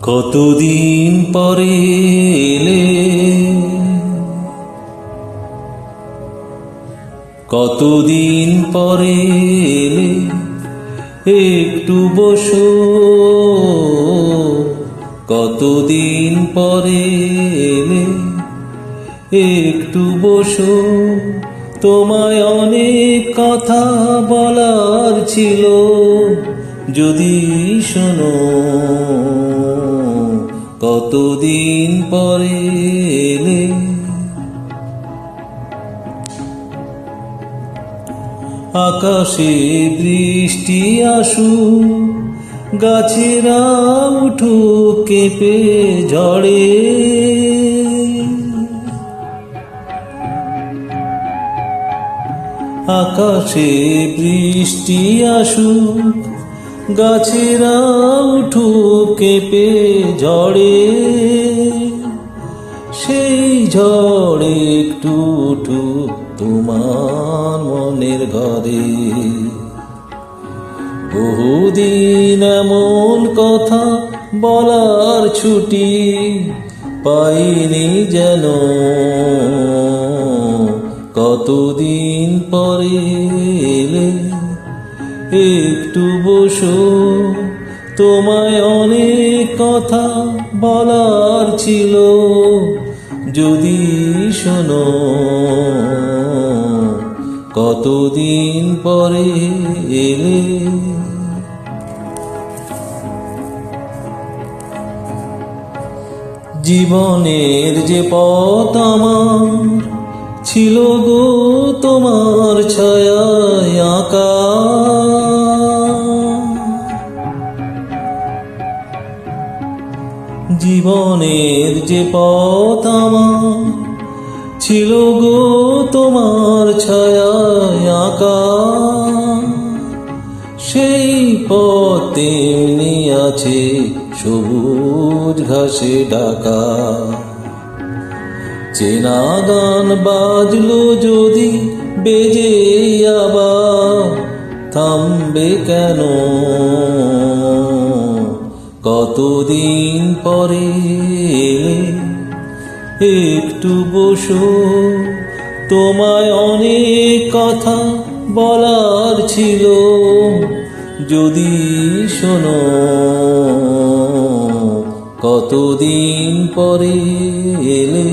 কতদিন পরে এলে, কতদিন পরে এলে, একটু বসো। কতদিন পরে এলে, একটু বসো। তোমায় অনেক কথা বলার ছিল, যদি শোনো। কতদিন পরে এলে, আকাশে বৃষ্টি আসুক, গাছেরা উঠুক কেঁপে ঝড়ে। আকাশে বৃষ্টি আসুক, গাছেরা উঠুক কেঁপে ঝড়ে। সেই ঝড়ে একটু উঠুক তোমার মনের ঘরে। বহুদিন এমন কথা বলার ছুটি পাইনি যেন। কতদিন পরে এলে, একটু বসো। তোমায় অনেক কথা বলার ছিল, যদি শোনো। কতদিন পরে এলে, জীবনের যে পথ আমার ছিল গো তোমার ছায়ায় আঁকা। জীবনের যে পথ আমার ছিল গো তোমার ছায়ায় আঁকা। সেই পথ তেমনি আছে সবুজ ঘাসে ঢাকা। চেনা গান বাজলো যদি বেজে আবার, থামবে কেন? কতদিন পরে এলে, একটু বসো। তোমায় অনেক কথা বলার ছিল, যদি শোনো। কতদিন পরে এলে।